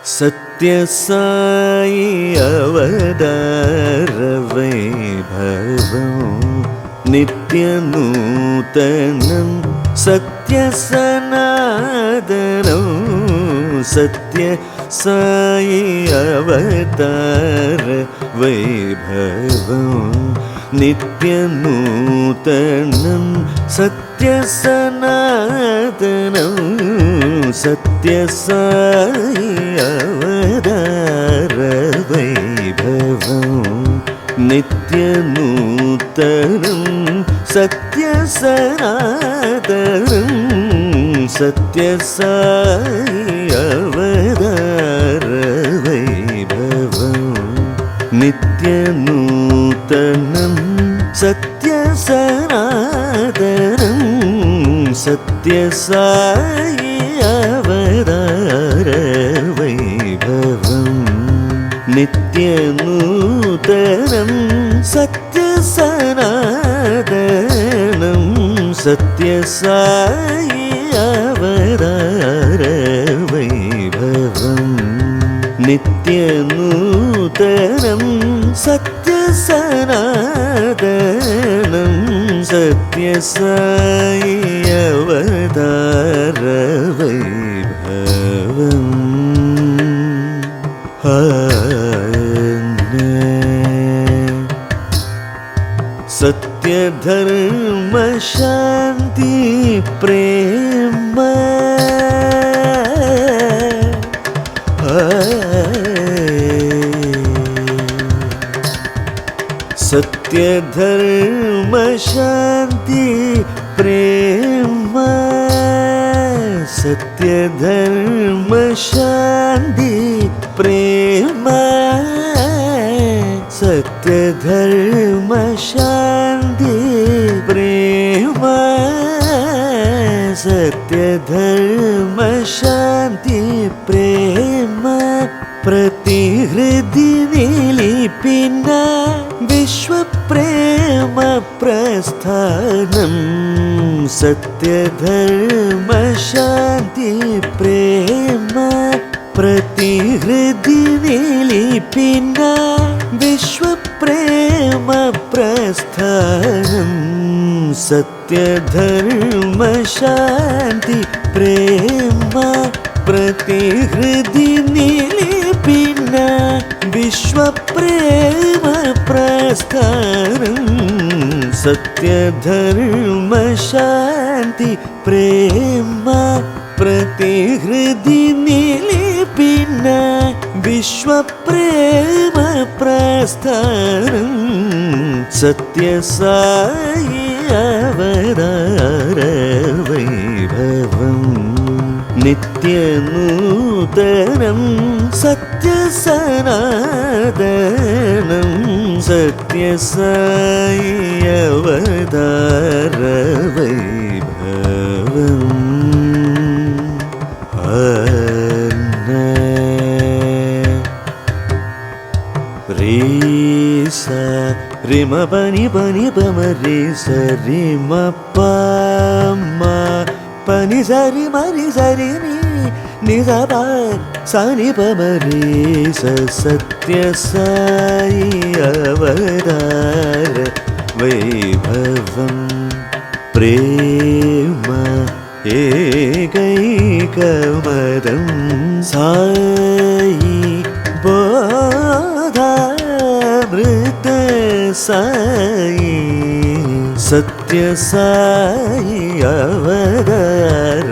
सत्यसाई अवतार वैभवं नित्यनूतनं सत्यसनातनं सत्यसाई अवतार वैभवं नित्यनूतनं सत्यसनातनं सत्यसाई अवतार वैभवं नित्यनूतनं सत्यसनातनं सत्यसाई अवतार वैभवं नित्यनूतनं सत्यसनातनं सत्यसाई अवतार वैभवं नित्यनूतनं सत्यसनातनं सत्यसाई अवतार वैभवं नित्यनूतनं सत्यसनातनं सत्यसाई अवतार वैभवम् सत्य धर्म शांति प्रेम सत्य धर्म शांति प्रेम सत्य धर्म शांति प्रेम सत्य धर्म शांति प्रेम सत्य धर्म शांति प्रेम प्रतिहृदि निलिपिन विश्व प्रेम प्रस्थानं सत्य धर्म शांति प्रेम प्रतिहृदि निलिपिन विश्व प्रेम प्रस्थानं सत्य धर्म शांति प्रेम प्रतिहृदि निलिपिन विश्व प्रेम प्रस्थानं सत्य धर्म शांति प्रेम प्रतिहृदि निलिपिन विश्व प्रेम प्रस्थानं सत्यसाई अवतार वैभवं नित्यनूतनं सत्यसनातनं सत्यसाई अवतार वैभवम् रे सा रे म पनि पनि पम रे स रे म प म पनि स रे म रे स रे नि स प स नि प म रे स सत्यसाई अवतार वैभवं प्रेम एकैकमदं साई बोधामृत साई सत्यसाई अवतार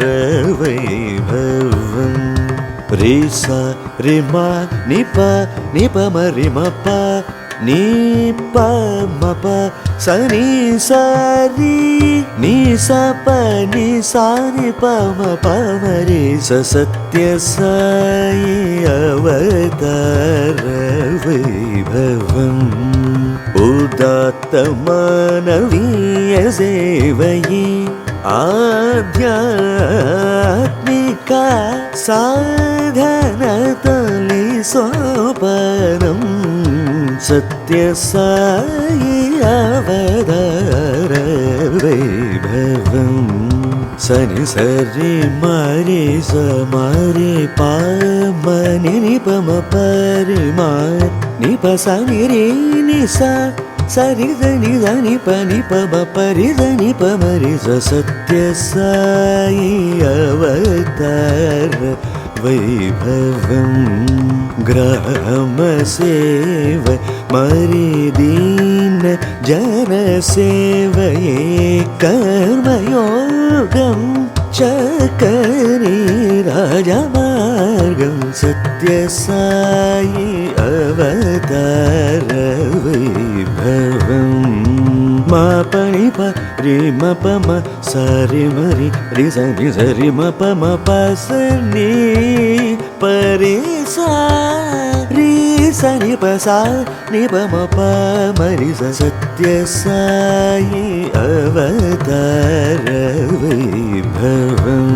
वैभवं रे सा रे म नि प म रे म प नि प म प स नि स रि नि स प नि सा नि प म रे स सत्यसाई अवतार वैभवम् उदात्त मानवीय सेवयि आध्यात्मिका साधनतली सोपानं सत्यसाई अवतार वैभवम् సని సరి మరి స మరి పా మని ని పమ పరి మా ని ప సని రే ని సా సరి దని దని పని పమ పరి దని పమరి స సత్య సాయి అవతార వైభవం గ్రామ సేవ మరి దీన జన సేవయే కర్మయోగం చకరి రాజమార్గం సత్య సాయి అవతార వైభవం మా పని ప రి మ ప మ సరి మరి రి స ని సరి మ ప మ ప స ని పరి సా రి స ని ప సా ని ప మ ప మరి స సత్య సాయి అవతార వైభవం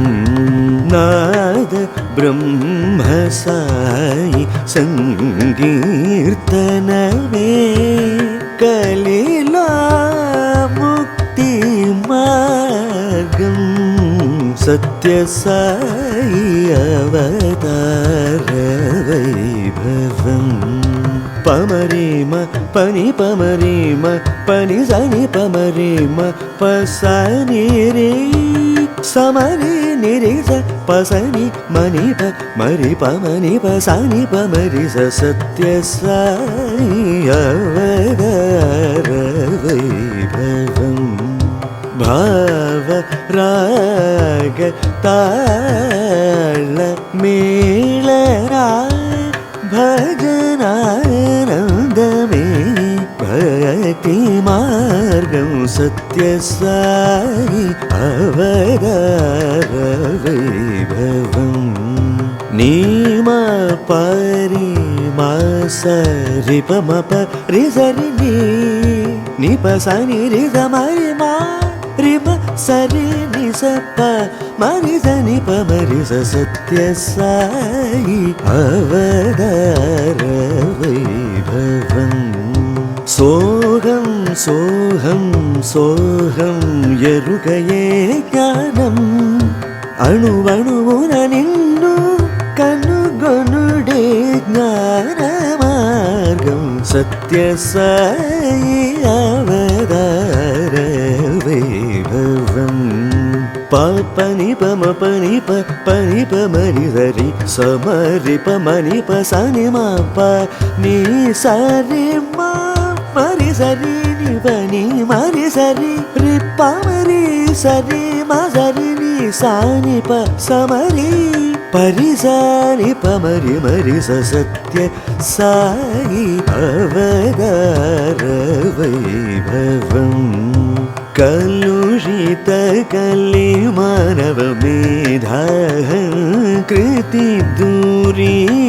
నాద బ్రహ్మ సాయి సంకీర్తనమే కలిలా ముక్తి మార్గం సత్య సాయి అవతార వైభవం పమరీమ పని పమరీమ పని సని పమరీమ పసని రే సమరి నిరిస పసని మని ప మరి పమని పసని పమరి స సత్య సాయి అవతార వైభవం భావ రాగ తాళ మేళరా భజనానందమే భక్తి మార్గం సత్య సాయి అవతార వైభవం నీమ పరి మా సరి ప మ ప రి సరి ని ప సని రి స మరి మా రి మ సరి ని స ప మరి స ని ప మరి స సత్య సాయి అవతార వైభవం సోహం సోహం సోహం ఎరుకయే జ్ఞానం అణువణువున నిన్ను కనుగొనుడే జ్ఞాన మార్గం సత్య సాయి అవతార వైభవం పని పమ పని పని పమరి సరి సమరి పమని పసని మా ప ని సరి మా మరి సరి ని పని మరి సరి రి పమరి సరి మా సరి ని సాని ప సమరి పరి సాని పమరి మరి స సత్య సాయి అవతార వైభవం కలుషిత కలి మానవ మేధాహంకృతి దూరీకరణం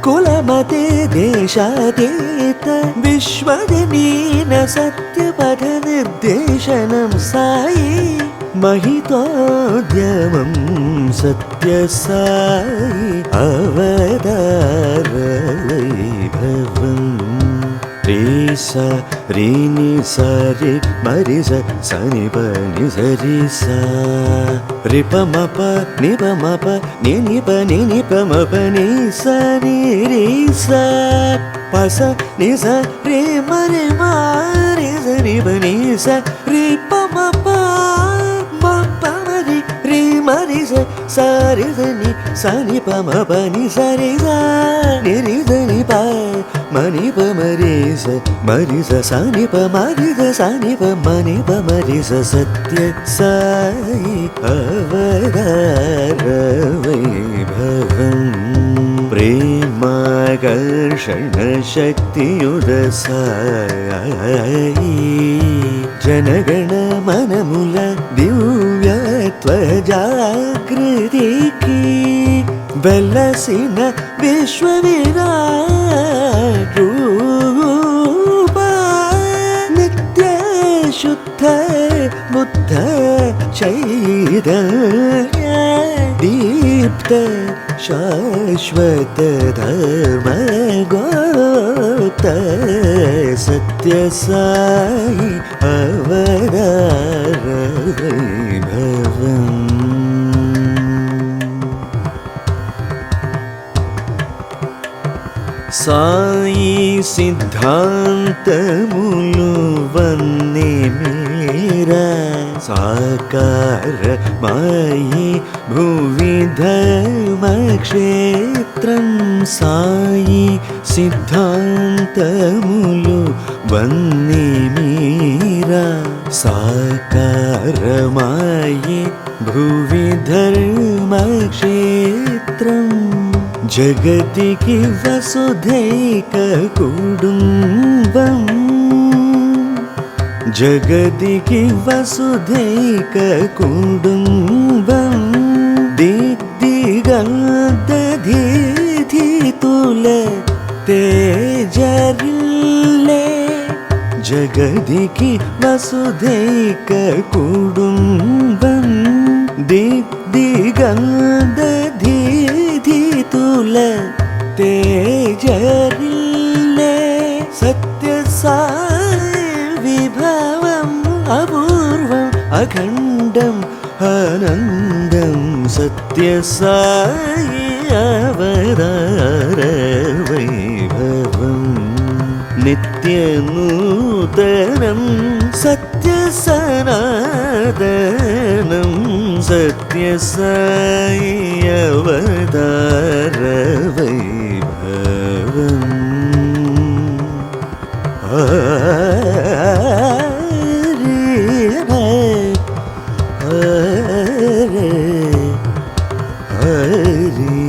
కులమతే దేశాతీత విశ్వజనీన సత్యపథ నిర్దేశనం సాయి महितोद्यमं सत्य साई अवतार वैभवं रे सा रे नि सा रे मरि सा नि प नि सा रे सा रे प म प नि प म प नि प नि प म प नि सा नि रे सा प सा नि सा रे म रे म रे सा नि प नि सा रे प म प मरि सा रे सा नि प म प नि सा रे सा नि रे सा नि प मनि प मरि सा नि प मरि सा नि प मनि प मरि सा सत्य साई अवतार वैभवं प्रेमाकर्षण शक्तियुत साई जनगण मनमुल दिव्यत्व जागृतिकी వెలసిన విశ్వవిరాట్ రూప నిత్య శుద్ధ బుద్ధ చైతన్య దీప్త శాశ్వత ధర్మ గోప్త సత్య సాయి అవతార వైభవం. సాయి సిద్ధాంతములు వన్నె మీరా సాకారమాయి భువి ధర్మక్షేత్రం. సాయి సిద్ధాంతములు వన్నె మీరా సాకారమాయి భువి ధర్మక్షేత్రం. జగతికి వసుధైక కుటుంబం. జగతికి వసుధైక కుటుంబం. దిగ్దిగంధీతుల తేజరిల్లే. జగతికి వసుధైక కుటుంబం. దిగ్దిగంధీతుల తేజరిల్లే. సత్య సాయి విభవం అపూర్వం అఖండం ఆనందం. సత్య సాయి అవతార వైభవం. నిత్యనూతనం సత్య సనాతనం. సత్య సాయి అవతార వైభవం. హరి